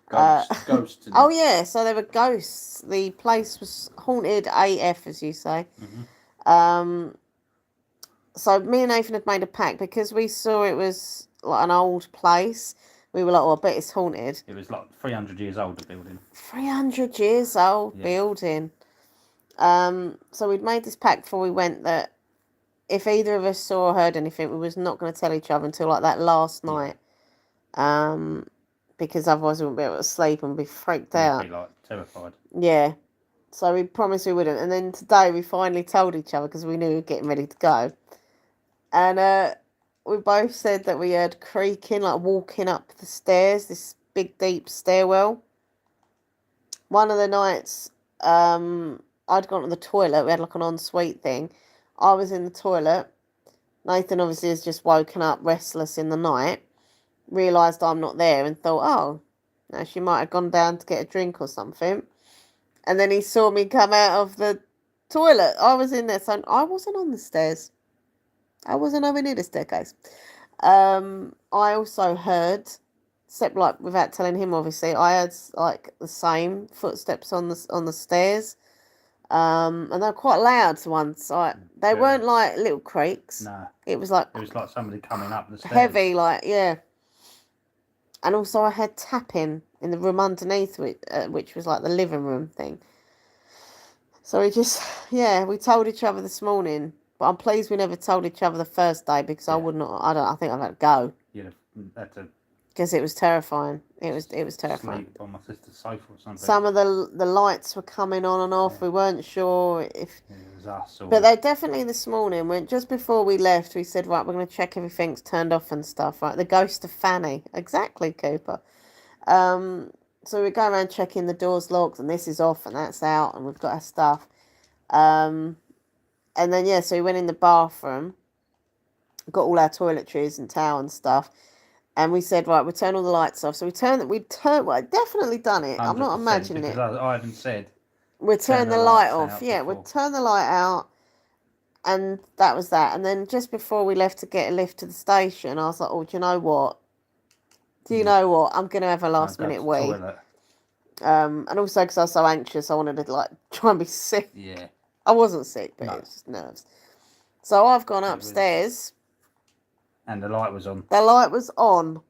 Ghosts. Oh yeah, so there were ghosts. The place was haunted AF, as you say. Mm-hmm. So me and Nathan had made a pact because we saw it was like an old place. We were like, oh, I bet it's haunted. It was like 300 years old, the building. 300 years old building. So we'd made this pact before we went that if either of us saw or heard anything, we was not going to tell each other until like that last night. Because otherwise we wouldn't be able to sleep and be freaked out. We'd be like terrified. Yeah. So we promised we wouldn't. And then today we finally told each other because we knew we were getting ready to go. And we both said that we heard creaking, like walking up the stairs, this big deep stairwell. One of the nights, I'd gone to the toilet. We had like an ensuite thing. I was in the toilet. Nathan obviously has just woken up restless in the night. Realised I'm not there and thought, oh, no, she might have gone down to get a drink or something. And then he saw me come out of the toilet. I was in there, so I wasn't on the stairs. I wasn't over near the staircase. I also heard, except like without telling him, obviously, I heard like the same footsteps on the stairs. And they were quite loud once. They weren't like little creaks. No. It was like somebody coming up the stairs. Heavy, like, yeah. And also I had tapping in the room underneath, which was like the living room thing. So we told each other this morning. But I'm pleased we never told each other the first day because I think I'd have to go. You'd have had to. Because it was terrifying. It was terrifying. Sleep on my sister's sofa or something. Some of the lights were coming on and off. Yeah. We weren't sure if. Yeah, it was us. But they definitely this morning went just before we left. We said, right, we're going to check everything's turned off and stuff. Right, the ghost of Fanny, exactly, Cooper. So we go around checking the doors locked, and this is off and that's out, and we've got our stuff. And then so we went in the bathroom, got all our toiletries and towel and stuff. And we said, right, we'll turn all the lights off. So I'd definitely done it. I'm not imagining it. I hadn't said. We'll turn the light off. Yeah, we'll turn the light out. And that was that. And then just before we left to get a lift to the station, I was like, oh, do you know what? I'm going to have a last minute wee. And also because I was so anxious, I wanted to try and be sick. Yeah. I wasn't sick, but it was just nerves. So I've gone upstairs. And the light was on. The light was on.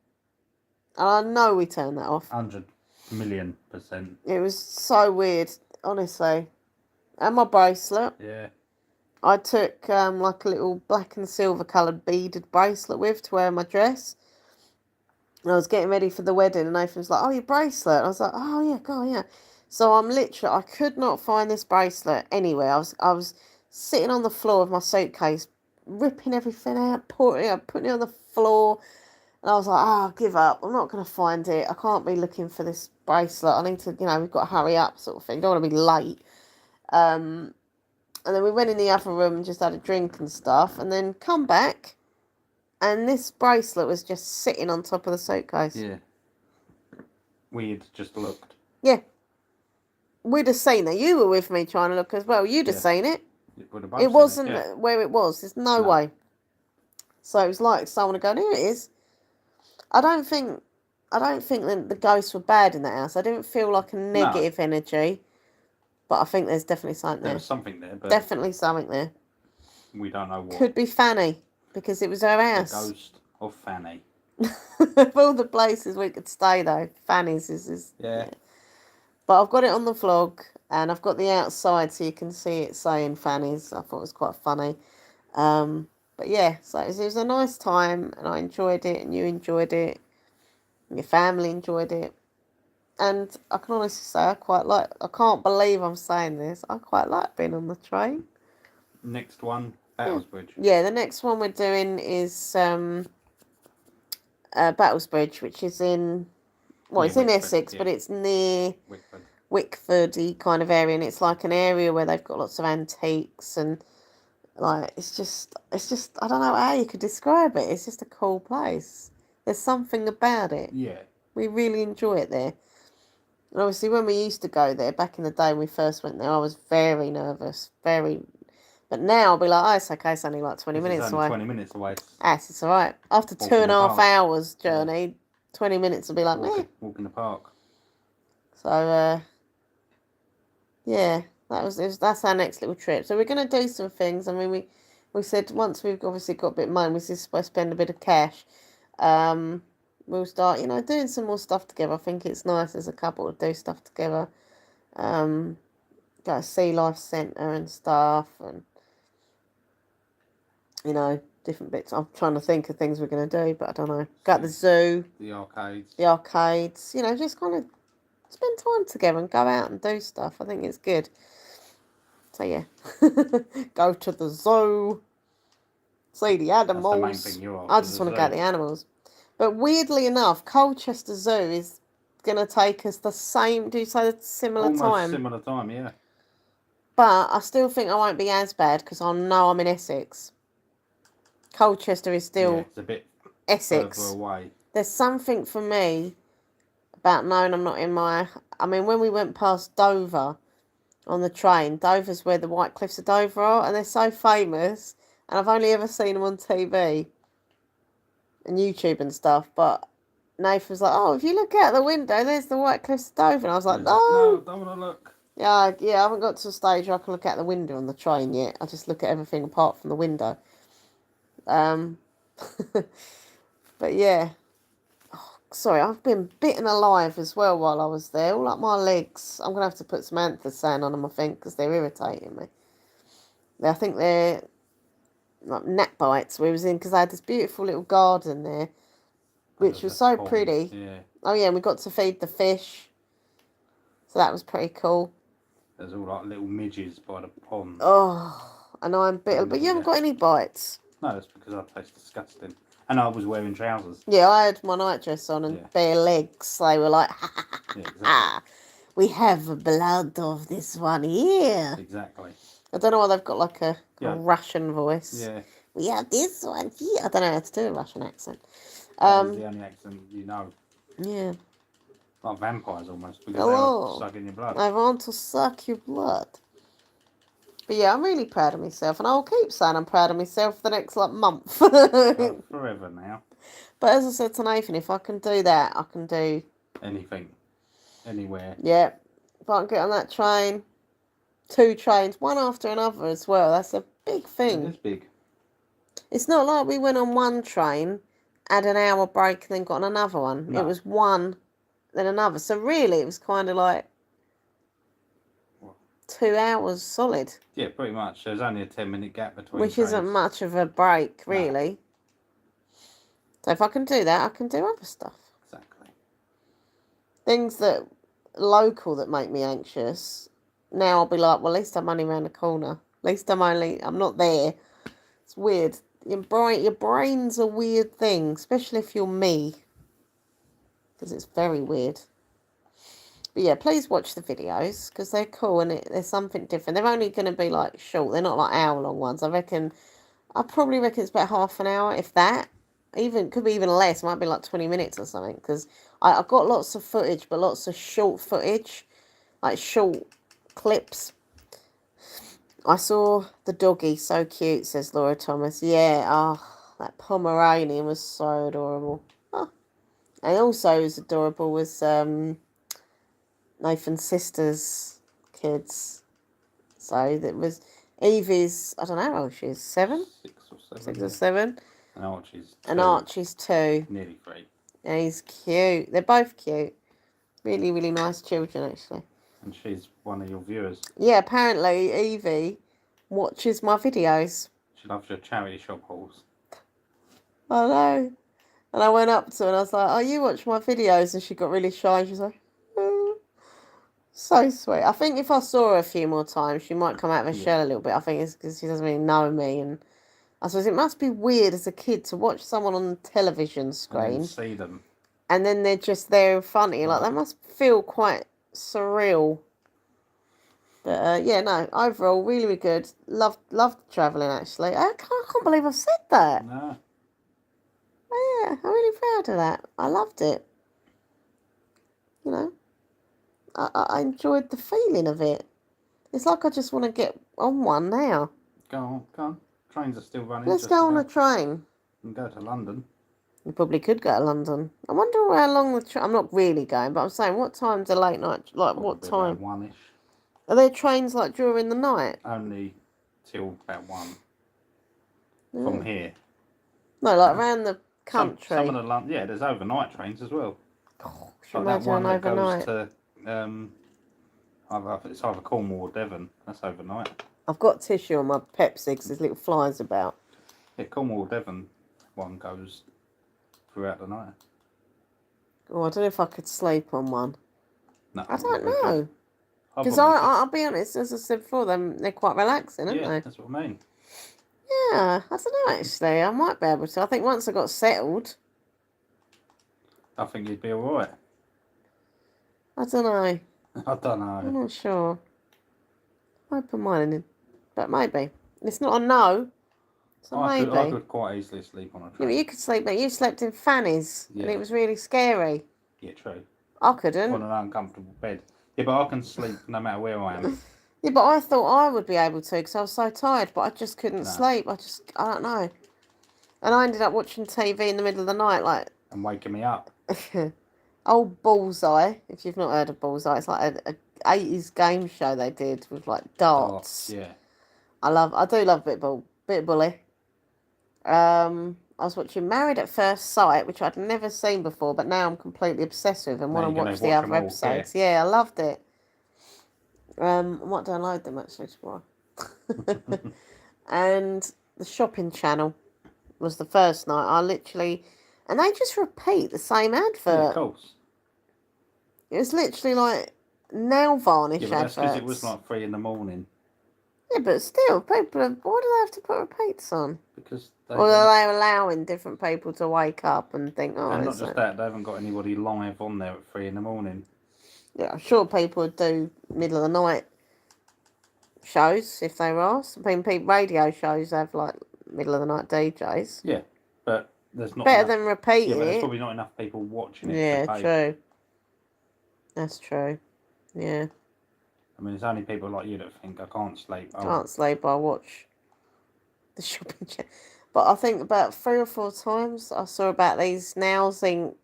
And I know we turned that off. 100,000,000%. It was so weird, honestly. And my bracelet. Yeah. I took like a little black and silver coloured beaded bracelet to wear my dress. And I was getting ready for the wedding and Nathan was like, oh, your bracelet. And I was like, oh, yeah, God, yeah. So I could not find this bracelet anywhere. I was sitting on the floor of my suitcase, ripping everything out, putting it on the floor, and I was like, I'll give up. I'm not going to find it. I can't be looking for this bracelet. I need to, we've got to hurry up sort of thing. Don't want to be late. And then we went in the other room and just had a drink and stuff, and then come back, and this bracelet was just sitting on top of the suitcase. Yeah. We'd just looked. Yeah. We'd have seen it. You were with me trying to look as well. You'd have seen it. It wasn't where it was. There's no way. So it was like someone had gone, here it is. I don't think that the ghosts were bad in that house. I didn't feel like a negative energy. But I think there's definitely something there. There was something there. But definitely something there. We don't know what. Could be Fanny, because it was her house. The ghost of Fanny. Of all the places we could stay, though, Fanny's is. Yeah. But I've got it on the vlog, and I've got the outside so you can see it saying Fanny's. I thought it was quite funny. But yeah, so it was a nice time, and I enjoyed it, and you enjoyed it, and your family enjoyed it. And I can honestly say I can't believe I'm saying this, I quite like being on the train. Next one, Battlesbridge. Yeah, the next one we're doing is Battlesbridge, which is in... Well, it's in Essex, but it's near Wickford-y kind of area, and it's like an area where they've got lots of antiques, and it's just I don't know how you could describe it. It's just a cool place. There's something about it. Yeah. We really enjoy it there. And obviously, when we used to go there, back in the day when we first went there, I was very nervous. But now I'll be like, oh, it's okay, it's only like 20 minutes only away. 20 minutes away. It's alright. After 2.5 hours journey, 20 minutes will be like, walk in the park. So, yeah, that's our next little trip. So we're going to do some things. I mean, we said once we've obviously got a bit of money, we're supposed to spend a bit of cash. We'll start, doing some more stuff together. I think it's nice as a couple to do stuff together. Go to Sea Life Centre and stuff, and different bits. I'm trying to think of things we're going to do, but I don't know. Go to the zoo. The arcades. Just kind of spend time together and go out and do stuff. I think it's good. So yeah, go to the zoo, see the animals. That's the main thing you're I just want to go to the animals. But weirdly enough, Colchester Zoo is going to take us the same. Do you say the similar time? Almost similar time, yeah. But I still think I won't be as bad because I know I'm in Essex. Colchester is still it's a bit Essex. further away. There's something for me about knowing I'm not in my... I mean, when we went past Dover on the train, Dover's where the White Cliffs of Dover are, and they're so famous, and I've only ever seen them on TV and YouTube and stuff, but Nathan was like, oh, if you look out the window, there's the White Cliffs of Dover, and I was like, no, don't want to look. Yeah, I haven't got to a stage where I can look out the window on the train yet. I just look at everything apart from the window. But yeah. Oh, sorry, I've been bitten alive as well while I was there. All up my legs. I'm going to have to put some anthocyan on them, I think, because they're irritating me. I think they're like gnat bites we was in, because I had this beautiful little garden there, which was so pretty. Yeah. Oh yeah, and we got to feed the fish. So that was pretty cool. There's all like little midges by the pond. Oh, and I'm bitter. But you haven't got any bites. No, that's because I taste disgusting. And I was wearing trousers. Yeah, I had my nightdress on and bare legs. They were like, exactly. We have blood of this one here. Exactly. I don't know why they've got like a Russian voice. Yeah. We have this one here. I don't know how to do a Russian accent. That's the only accent you know. Yeah. Like vampires almost, because they're sucking your blood. I want to suck your blood. But yeah, I'm really proud of myself, and I'll keep saying I'm proud of myself for the next month. Forever now. But as I said to Nathan, if I can do that, I can do anything, anywhere. Yeah, if I can get on that train, 2 trains, one after another as well. That's a big thing. It is big. It's not like we went on one train, had an hour break, and then got on another one. No. It was one, then another. So really, it was kind of like 2 hours solid. Yeah, pretty much. There's only a 10-minute gap between Which trains. Isn't much of a break, really. No. So if I can do that, I can do other stuff. Exactly. Things that local that make me anxious. Now I'll be like, well, at least I'm only around the corner. At least I'm not there. It's weird. Your brain's a weird thing, especially if you're me. Because it's very weird. But yeah, please watch the videos because they're cool and there's something different. They're only going to be like short. They're not like hour-long ones. I probably reckon it's about half an hour, if that. Could be even less. It might be like 20 minutes or something. Because I've got lots of footage, but lots of short footage. Like short clips. I saw the doggy, so cute, says Laura Thomas. Yeah, that Pomeranian was so adorable. Oh. And also as adorable was Nathan's sister's kids. So that was Evie's, I don't know how old she is, 7? 6 or 7. And Archie's 2. Nearly 3. And he's cute. They're both cute. Really, really nice children, actually. And she's one of your viewers. Yeah, apparently Evie watches my videos. She loves your charity shop hauls. I know. And I went up to her and I was like, oh, you watch my videos? And she got really shy. She was like, oh. So sweet. I think if I saw her a few more times, she might come out of her shell a little bit. I think it's because she doesn't really know me. And I suppose it must be weird as a kid to watch someone on the television screen. And see them. And then they're just there in front of you. Like, that must feel quite surreal. But yeah, no, overall, really, really good. Loved travelling, actually. I can't believe I've said that. No. Oh, yeah, I'm really proud of that. I loved it. you know, I enjoyed the feeling of it. It's like I just want to get on one now. Go on. Trains are still running. Let's go on a train. And go to London. You probably could go to London. I wonder how long the train... I'm not really going, but I'm saying, what time's a late night? Like, Probably what time? About 1-ish. Are there trains, like, during the night? Only till about 1. From here. No, like, around the country. Some of the London... Yeah, there's overnight trains as well. Oh, like that one that goes to... it's either Cornwall or Devon. That's overnight. I've got tissue on my Pepsi because there's little flies about. Yeah, Cornwall or Devon one goes throughout the night. Oh, I don't know if I could sleep on one. No, I don't know. Because I'll be honest, as I said before, they're quite relaxing, aren't they? Yeah, that's what I mean. Yeah, I don't know actually. I might be able to. I think once I got settled. I think you'd be alright. I don't know. I don't know. I'm not sure. Open-minded. But maybe. It's not a no. It's a maybe. I could quite easily sleep on a train. Yeah, but you could sleep, but you slept in fannies. Yeah. And it was really scary. Yeah, true. I couldn't. On an uncomfortable bed. Yeah, but I can sleep no matter where I am. Yeah, but I thought I would be able to because I was so tired, but I just couldn't sleep. I don't know. And I ended up watching TV in the middle of the night, like... And waking me up. Old Bullseye, if you've not heard of Bullseye, it's like a 80s game show they did with, like, darts. Yeah. I do love a bit of bully. I was watching Married at First Sight, which I'd never seen before, but now I'm completely obsessed with and want to watch the other episodes. Yeah, I loved it. I might download them actually tomorrow. And the Shopping Channel was the first night. And they just repeat the same advert. Yeah, of course. It was literally like nail varnish adverts. That's because it was like 3 a.m. Yeah, but still, why do they have to put repeats on? Because or are they allowing different people to wake up and think, oh, and not just that, they haven't got anybody live on there at 3 a.m. Yeah, I'm sure people would do middle of the night shows if they were asked. I mean, radio shows have like middle of the night DJs. Yeah, but there's not better than repeating Yeah, but there's it. probably not enough people watching it. Yeah, true. That's true. Yeah. I mean, it's only people like you that think I can't sleep. Can't sleep. I watch the Shopping Channel. But I think about 3 or 4 times I saw about these Nails Inc.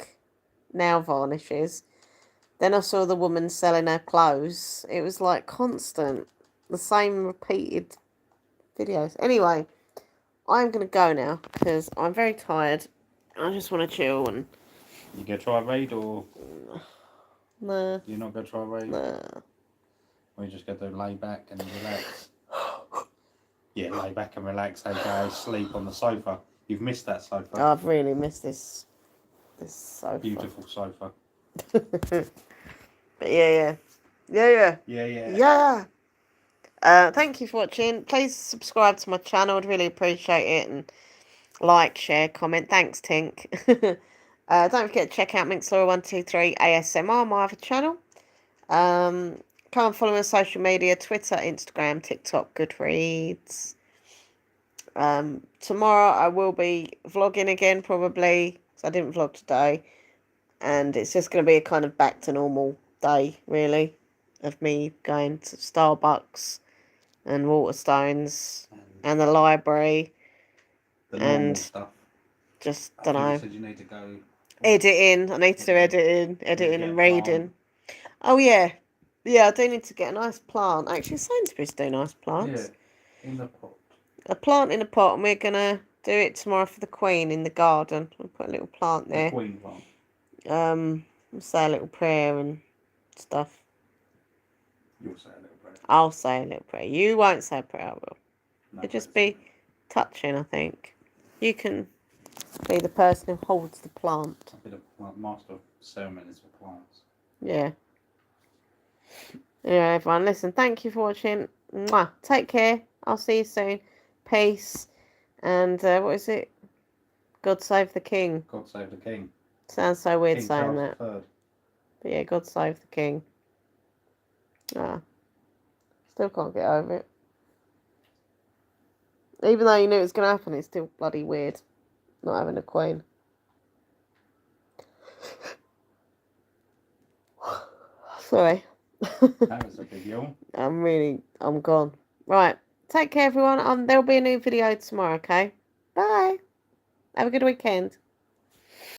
nail varnishes. Then I saw the woman selling her clothes. It was like constant. The same repeated videos. Anyway, I'm going to go now because I'm very tired. I just want to chill. And you going to try a raid or... Nah. You're not going to try a raid? Nah. Or you just going to lay back and relax? Yeah, lay back and relax, aka sleep on the sofa. You've missed that sofa. I've really missed this sofa. Beautiful sofa. But yeah. Thank you for watching. Please subscribe to my channel. I'd really appreciate it. And like, share, comment. Thanks, Tink. Don't forget to check out Minxlaw123 ASMR, my other channel. Come and follow me on social media, Twitter, Instagram, TikTok, Goodreads. Tomorrow I will be vlogging again, probably, because I didn't vlog today. And it's just going to be a kind of back to normal day, really, of me going to Starbucks and Waterstones and the library. The normal stuff. Just, don't know. You said you need to go... Editing. I need to do editing and reading. Oh, yeah. Yeah, I do need to get a nice plant. Actually, Sainsbury's do nice plants. Yeah, in the pot. A plant in a pot, and we're going to do it tomorrow for the Queen in the garden. We'll put a little plant there. The Queen plant. We'll say a little prayer and stuff. You'll say a little prayer. I'll say a little prayer. You won't say a prayer, I will. No, It'll just be touching, I think. You can be the person who holds the plant. I'll be the master of ceremonies for plants. Yeah. Yeah, everyone, listen, thank you for watching. Mwah. Take care. I'll see you soon. Peace. And what is it? God save the king. God save the king. Sounds so weird King saying Charles that. III. But yeah, God save the king. Still can't get over it. Even though you knew it was going to happen, it's still bloody weird not having a queen. Sorry. That was a big yawn. I'm gone. Right. Take care, everyone. There'll be a new video tomorrow, okay? Bye. Have a good weekend.